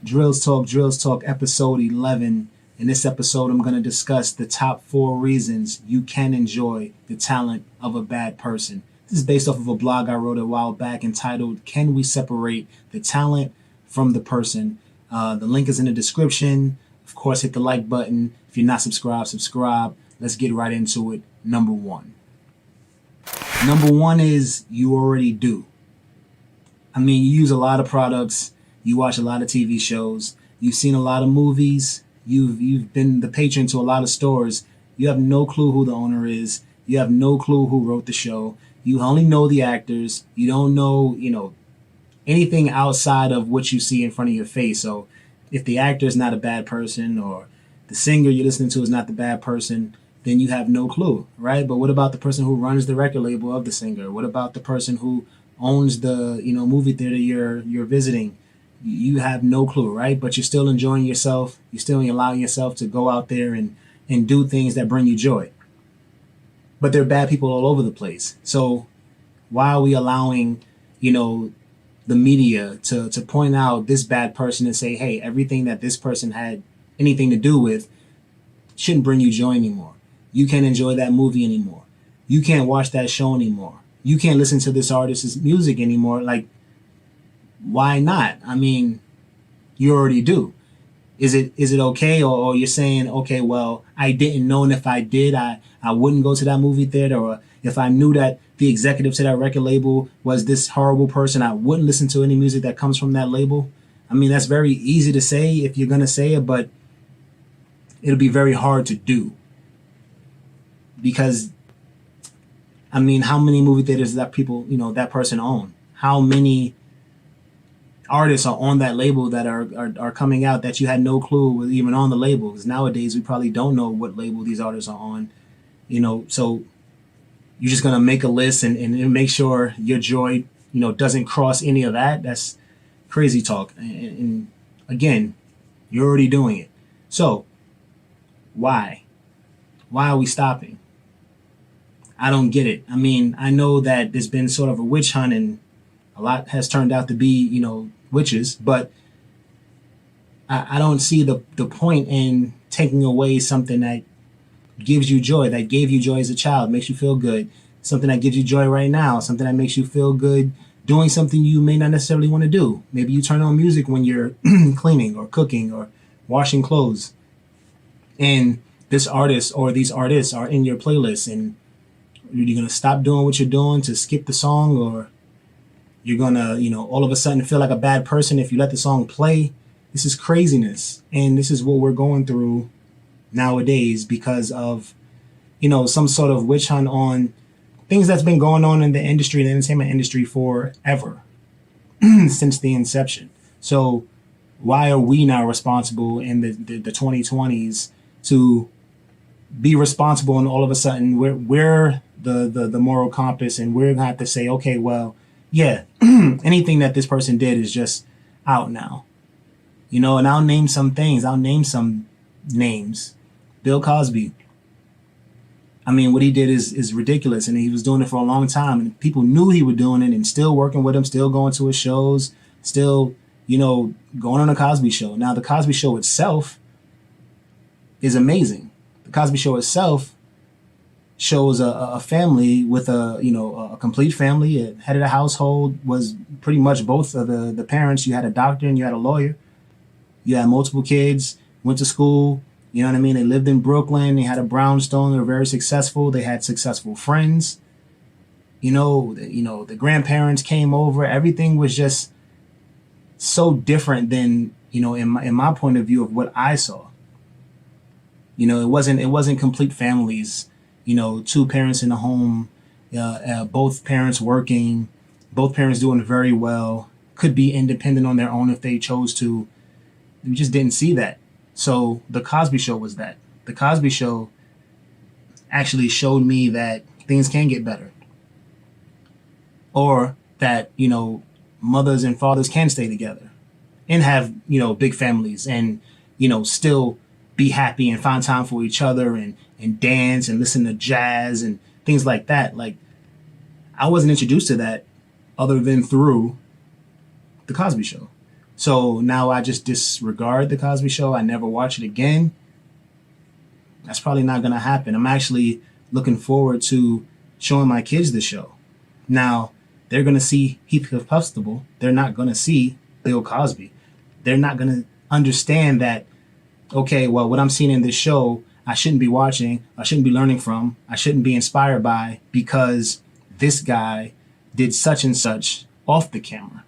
Drills Talk, episode 11. In this episode, I'm going to discuss the top 4 reasons you can enjoy the talent of a bad person. This is based off of a blog I wrote a while back entitled, Can We Separate the Talent from the Person? The link is in the description. Of course, hit the like button. If you're not subscribed, subscribe. Let's get right into it. Number one. Number one is you already do. I mean, you use a lot of products, you watch a lot of TV shows, you've seen a lot of movies, you've been the patron to a lot of stores. You have no clue who the owner is. You have no clue who wrote the show. You only know the actors. You don't know, anything outside of what you see in front of your face. So if the actor is not a bad person or the singer you're listening to is not the bad person, then you have no clue, right? But what about the person who runs the record label of the singer? What about the person who owns the movie theater you're visiting? You have no clue, right? But you're still enjoying yourself. You're still allowing yourself to go out there and do things that bring you joy. But there are bad people all over the place. So why are we allowing, the media to point out this bad person and say, hey, everything that this person had anything to do with shouldn't bring you joy anymore. You can't enjoy that movie anymore. You can't watch that show anymore. You can't listen to this artist's music anymore. Like, why not? I mean, you already do. Is it okay? Or you're saying, okay, well, I didn't know, and if I did, I wouldn't go to that movie theater, or if I knew that the executive to that record label was this horrible person, I wouldn't listen to any music that comes from that label. I mean, that's very easy to say if you're going to say it, but it'll be very hard to do. Because, I mean, how many movie theaters does that that person own? How many artists are on that label that are coming out that you had no clue was even on the label? Because nowadays we probably don't know what label these artists are on. So you're just going to make a list and make sure your joy, doesn't cross any of that. That's crazy talk. And again, you're already doing it. So why? Why are we stopping? I don't get it. I mean, I know that there's been sort of a witch hunt and a lot has turned out to be, witches, but I don't see the point in taking away something that gives you joy, that gave you joy as a child, makes you feel good, something that gives you joy right now, something that makes you feel good doing something you may not necessarily want to do. Maybe you turn on music when you're cleaning or cooking or washing clothes, and this artist or these artists are in your playlist, and you're going to stop doing what you're doing to skip the song, or you're going to, all of a sudden feel like a bad person if you let the song play. This is craziness. And this is what we're going through nowadays because of, some sort of witch hunt on things that's been going on in the industry, the entertainment industry, forever, since the inception. So why are we now responsible in the 2020s to be responsible, and all of a sudden we're the moral compass, and we're gonna have to say, okay, well, yeah, anything that this person did is just out now, and I'll name some things. I'll name some names. Bill Cosby. I mean, what he did is ridiculous, and he was doing it for a long time, and people knew he was doing it, and still working with him, still going to his shows, still, going on a Cosby Show. Now, the Cosby Show itself is amazing. The Cosby Show itself shows a family with a complete family. A head of the household was pretty much both of the parents. You had a doctor and you had a lawyer. You had multiple kids, went to school. You know what I mean? They lived in Brooklyn. They had a brownstone. They were very successful. They had successful friends. The grandparents came over. Everything was just so different than, in my point of view of what I saw. It wasn't complete families. 2 parents in the home, both parents working, both parents doing very well, could be independent on their own if they chose to. We just didn't see that. So the Cosby Show was that. The Cosby Show actually showed me that things can get better, or that mothers and fathers can stay together and have big families, and still be happy and find time for each other, and dance and listen to jazz and things like that. Like, I wasn't introduced to that other than through the Cosby Show. So now I just disregard the Cosby Show. I never watch it again. That's probably not going to happen. I'm actually looking forward to showing my kids the show. Now, they're going to see Heathcliff Huxtable. They're not going to see Bill Cosby. They're not going to understand that, okay, well, what I'm seeing in this show, I shouldn't be watching, I shouldn't be learning from, I shouldn't be inspired by because this guy did such and such off the camera.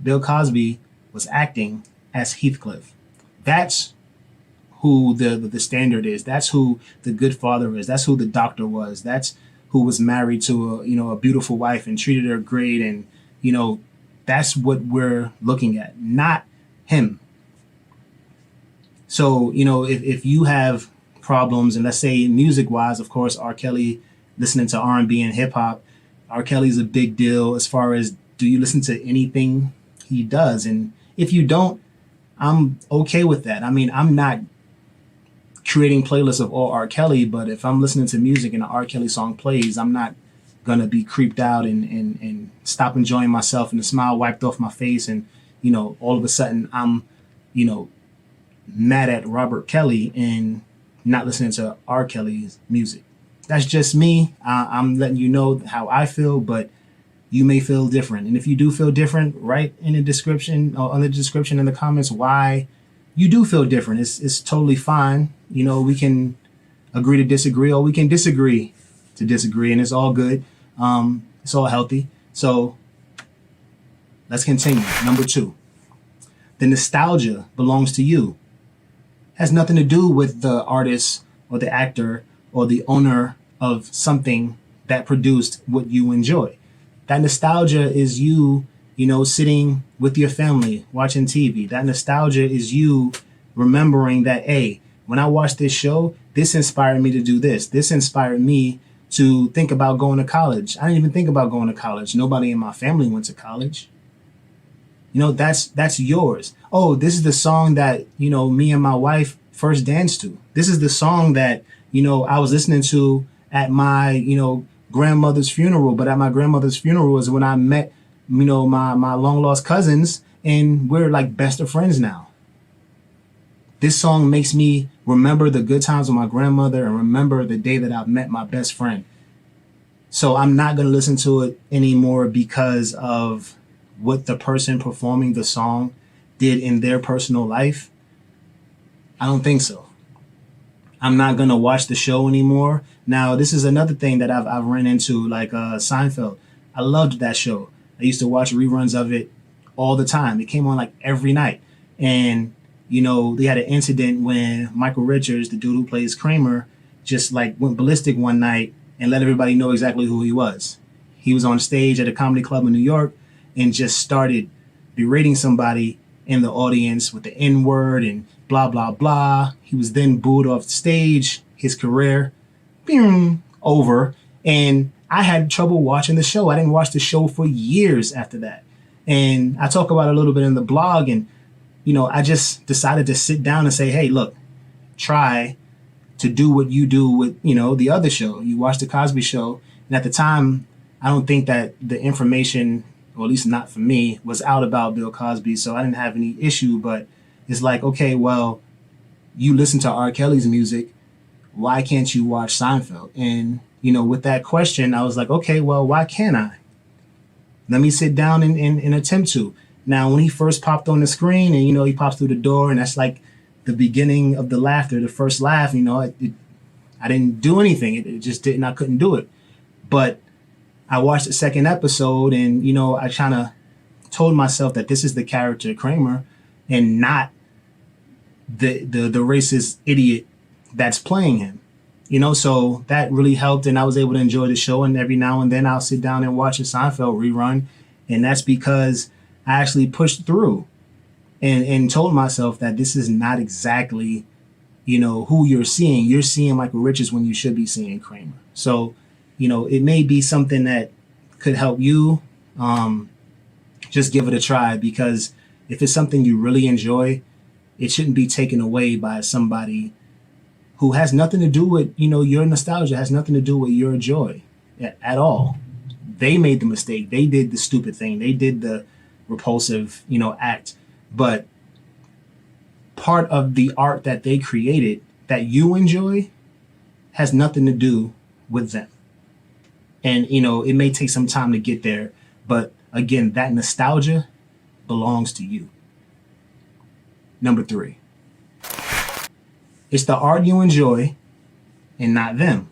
Bill Cosby was acting as Heathcliff. That's who the standard is. That's who the good father is. That's who the doctor was. That's who was married to a beautiful wife and treated her great. And that's what we're looking at, not him. So if you have problems, and let's say music wise, of course, R. Kelly, listening to R&B and hip hop, R. Kelly's a big deal as far as, do you listen to anything he does? And if you don't, I'm okay with that. I mean, I'm not creating playlists of all R. Kelly, but if I'm listening to music and an R. Kelly song plays, I'm not gonna be creeped out and stop enjoying myself and the smile wiped off my face, and all of a sudden I'm mad at Robert Kelly and not listening to R. Kelly's music. That's just me. I'm letting you know how I feel, but you may feel different. And if you do feel different, write in the description or on the description in the comments why you do feel different. It's totally fine. We can agree to disagree, or we can disagree to disagree, and it's all good. It's all healthy. So let's continue. Number 2, the nostalgia belongs to you. Has nothing to do with the artist or the actor or the owner of something that produced what you enjoy. That nostalgia is you, sitting with your family watching TV. That nostalgia is you remembering that, hey, when I watched this show, this inspired me to do this. This inspired me to think about going to college. I didn't even think about going to college. Nobody in my family went to college. That's yours. Oh, this is the song that, me and my wife first danced to. This is the song that, I was listening to at my, grandmother's funeral. But at my grandmother's funeral is when I met, my long lost cousins, and we're like best of friends now. This song makes me remember the good times with my grandmother and remember the day that I met my best friend. So I'm not going to listen to it anymore because of what the person performing the song did in their personal life. I don't think so. I'm not going to watch the show anymore. Now, this is another thing that I've run into, like Seinfeld. I loved that show. I used to watch reruns of it all the time. It came on like every night. And, they had an incident when Michael Richards, the dude who plays Kramer, just like went ballistic one night and let everybody know exactly who he was. He was on stage at a comedy club in New York and just started berating somebody in the audience with the N-word and blah, blah, blah. He was then booed off stage. His career, over. And I had trouble watching the show. I didn't watch the show for years after that. And I talk about it a little bit in the blog. And, I just decided to sit down and say, hey, look, try to do what you do with, the other show. You watch the Cosby Show. And at the time, I don't think that the information, or at least not for me, was out about Bill Cosby. So I didn't have any issue. But it's like, okay, well, you listen to R. Kelly's music. Why can't you watch Seinfeld? And, with that question, I was like, okay, well, why can't I? Let me sit down and attempt to. Now, when he first popped on the screen and, he pops through the door and that's like the beginning of the laughter, the first laugh, I didn't do anything. It just didn't, I couldn't do it. But I watched the second episode and, I kind of told myself that this is the character Kramer and not the racist idiot that's playing him. So that really helped, and I was able to enjoy the show. And every now and then I'll sit down and watch a Seinfeld rerun, and that's because I actually pushed through and told myself that this is not exactly, who you're seeing. You're seeing Michael Richards when you should be seeing Kramer. So, it may be something that could help you. Just give it a try, because if it's something you really enjoy, it shouldn't be taken away by somebody who has nothing to do with, your nostalgia, has nothing to do with your joy at all. They made the mistake. They did the stupid thing. They did the repulsive, act. But part of the art that they created that you enjoy has nothing to do with them. And, it may take some time to get there. But again, that nostalgia belongs to you. Number three, it's the art you enjoy and not them.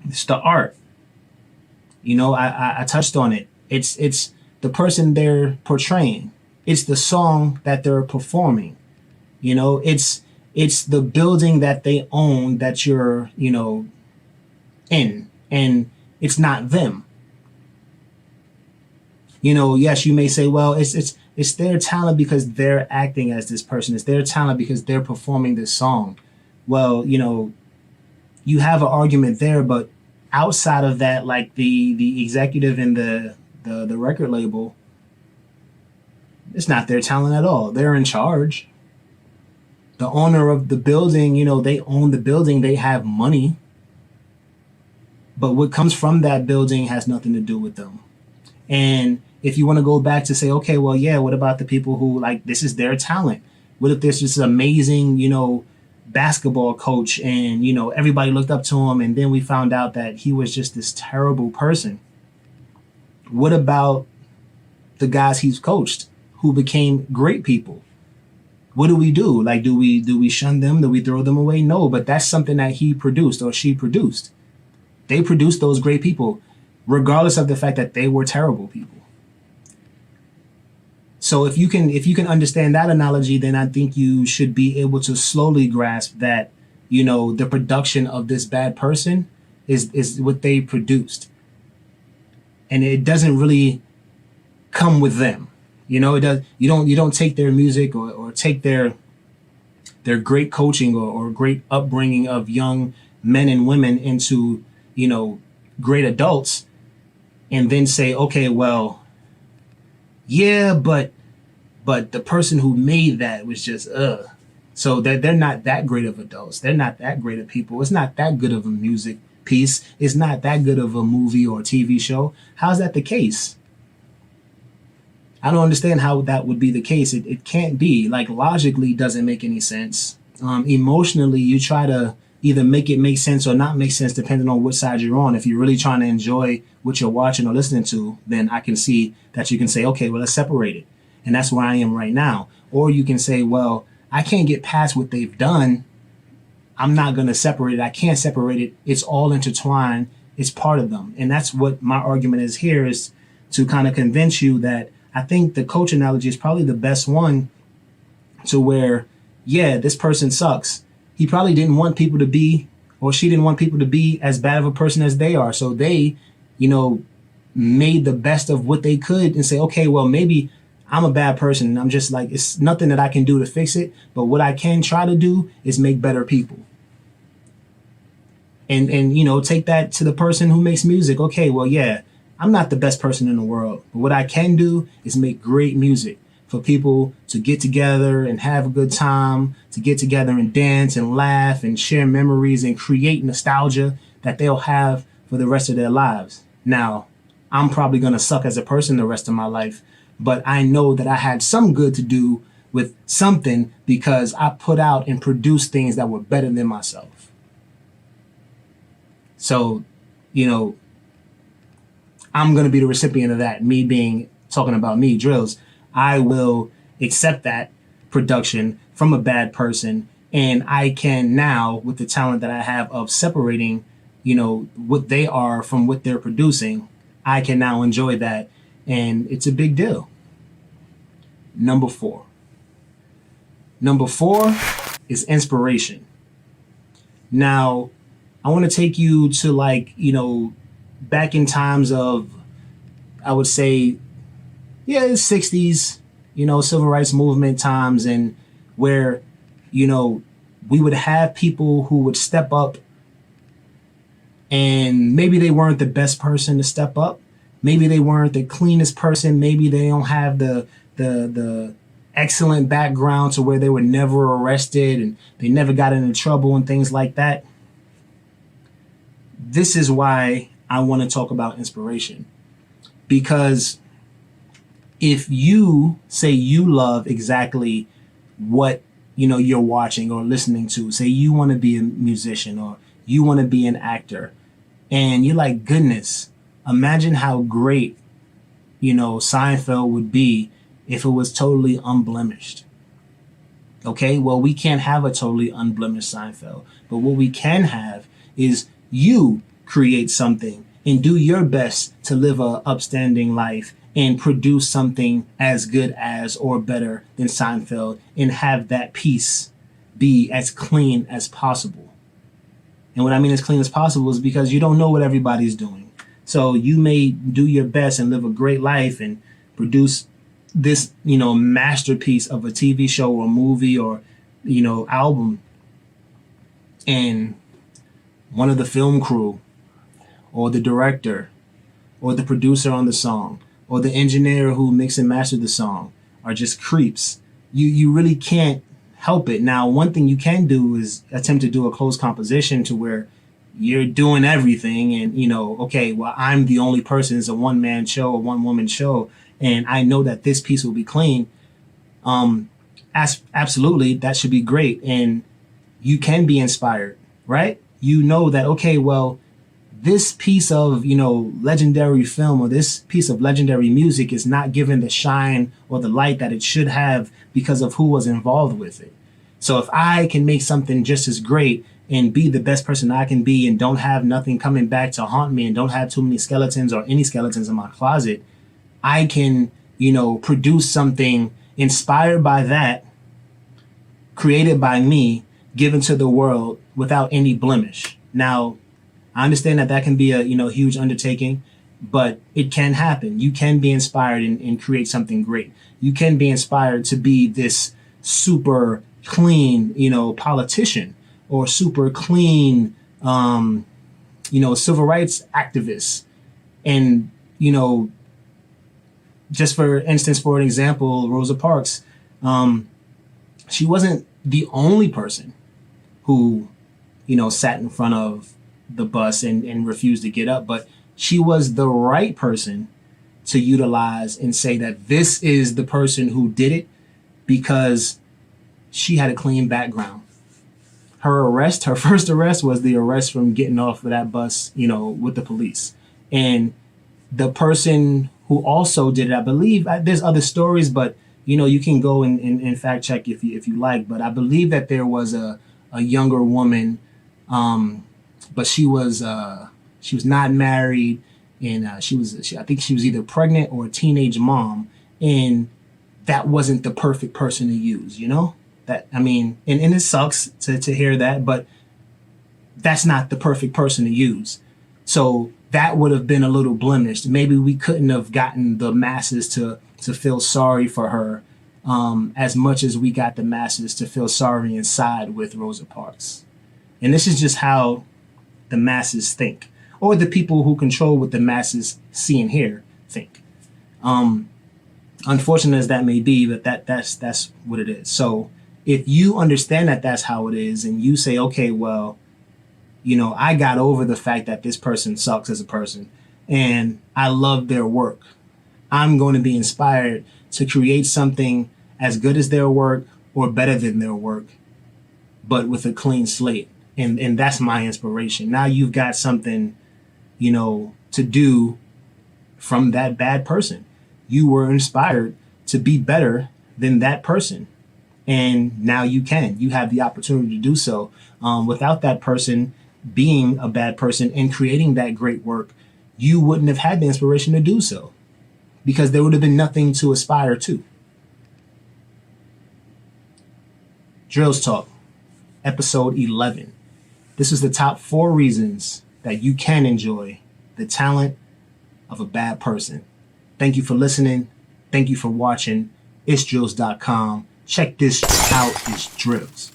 It's the art. I touched on it. It's the person they're portraying. It's the song that they're performing. It's the building that they own that you're, in, and it's not them. Yes, you may say, well, it's their talent because they're acting as this person. It's their talent because they're performing this song. Well, you have an argument there, but outside of that, like the executive and the record label, it's not their talent at all. They're in charge. The owner of the building, they own the building. They have money. But what comes from that building has nothing to do with them. And if you want to go back to say, okay, well, yeah, what about the people who, like, this is their talent? What if there's this amazing, basketball coach and, everybody looked up to him and then we found out that he was just this terrible person? What about the guys he's coached who became great people? What do we do? Like, do we shun them? Do we throw them away? No, but that's something that he produced or she produced. They produced those great people, regardless of the fact that they were terrible people. So if you can understand that analogy, then I think you should be able to slowly grasp that, the production of this bad person is what they produced. And it doesn't really come with them. It does. You don't take their music or take their great coaching or great upbringing of young men and women into, great adults and then say, okay, well, yeah, but the person who made that was just so they're not that great of adults. They're not that great of people. It's not that good of a music piece. It's not that good of a movie or a TV show. How's that the case? I don't understand how that would be the case. It can't be. Like, logically doesn't make any sense. Emotionally, you try to either make it make sense or not make sense depending on which side you're on. If you're really trying to enjoy what you're watching or listening to, then I can see that you can say, okay, well, let's separate it. And that's where I am right now. Or you can say, well, I can't get past what they've done. I'm not going to separate it. I can't separate it. It's all intertwined. It's part of them. And that's what my argument is here, is to kind of convince you that I think the coach analogy is probably the best one, to where, yeah, this person sucks. He probably didn't want people to be, or she didn't want people to be as bad of a person as they are. So they, made the best of what they could and say, okay, well, maybe I'm a bad person. And I'm just like, it's nothing that I can do to fix it. But what I can try to do is make better people. And take that to the person who makes music. Okay, well, yeah, I'm not the best person in the world. But what I can do is make great music for people to get together and have a good time, to get together and dance and laugh and share memories and create nostalgia that they'll have for the rest of their lives. Now, I'm probably going to suck as a person the rest of my life, but I know that I had some good to do with something because I put out and produced things that were better than myself. So, I'm going to be the recipient of that, talking about me, Drills. I will accept that production from a bad person, and I can now, with the talent that I have of separating, what they are from what they're producing, I can now enjoy that, and it's a big deal. Number four is inspiration. Now, I want to take you to back in times of, I would say, yeah, the 60s, civil rights movement times, and where, we would have people who would step up, and maybe they weren't the best person to step up. Maybe they weren't the cleanest person. Maybe they don't have the excellent background to where they were never arrested and they never got into trouble and things like that. This is why I want to talk about inspiration, because if you say you love exactly what you're watching or listening to, say you want to be a musician or you want to be an actor, and you're like, goodness, imagine how great Seinfeld would be if it was totally unblemished. Okay, well, we can't have a totally unblemished Seinfeld, but what we can have is you create something and do your best to live a upstanding life and produce something as good as or better than Seinfeld and have that piece be as clean as possible. And what I mean as clean as possible is because you don't know what everybody's doing. So you may do your best and live a great life and produce this, masterpiece of a TV show or movie or, album. And one of the film crew or the director or the producer on the song or the engineer who mixed and mastered the song are just creeps. You really can't help it. Now, one thing you can do is attempt to do a close composition to where you're doing everything and, okay, well, I'm the only person. It's a one-man show, a one-woman show, and I know that this piece will be clean. Absolutely, that should be great. And you can be inspired, right? You know that, okay, well, this piece of, legendary film or this piece of legendary music is not given the shine or the light that it should have because of who was involved with it. So if I can make something just as great and be the best person I can be and don't have nothing coming back to haunt me and don't have too many skeletons or any skeletons in my closet, I can, produce something inspired by that, created by me, given to the world without any blemish. Now, I understand that can be a huge undertaking, but it can happen. You can be inspired and create something great. You can be inspired to be this super clean, politician or super clean, civil rights activist. And, just for instance, for an example, Rosa Parks, she wasn't the only person who, sat in front of the bus and refused to get up, but she was the right person to utilize and say that this is the person who did it because she had a clean background. Her first arrest was the arrest from getting off of that bus, with the police. And the person who also did it, I believe, there's other stories, but you can go and fact check if you like, but I believe that there was a younger woman, but she was not married, and I think she was either pregnant or a teenage mom, and that wasn't the perfect person to use. That, I mean, and it sucks to hear that, but that's not the perfect person to use. So that would have been a little blemished. Maybe we couldn't have gotten the masses to feel sorry for her as much as we got the masses to feel sorry and side with Rosa Parks. And this is just how the masses think, or the people who control what the masses see and hear think. Unfortunate as that may be, but that's what it is. So if you understand that that's how it is, and you say, okay, well, I got over the fact that this person sucks as a person, and I love their work, I'm going to be inspired to create something as good as their work or better than their work, but with a clean slate. And that's my inspiration. Now you've got something, to do from that bad person. You were inspired to be better than that person. And now you have the opportunity to do so. Without that person being a bad person and creating that great work, you wouldn't have had the inspiration to do so because there would have been nothing to aspire to. Drills Talk, episode 11. This is the top 4 reasons that you can enjoy the talent of a bad person. Thank you for listening. Thank you for watching. It's drills.com. Check this out. It's Drills.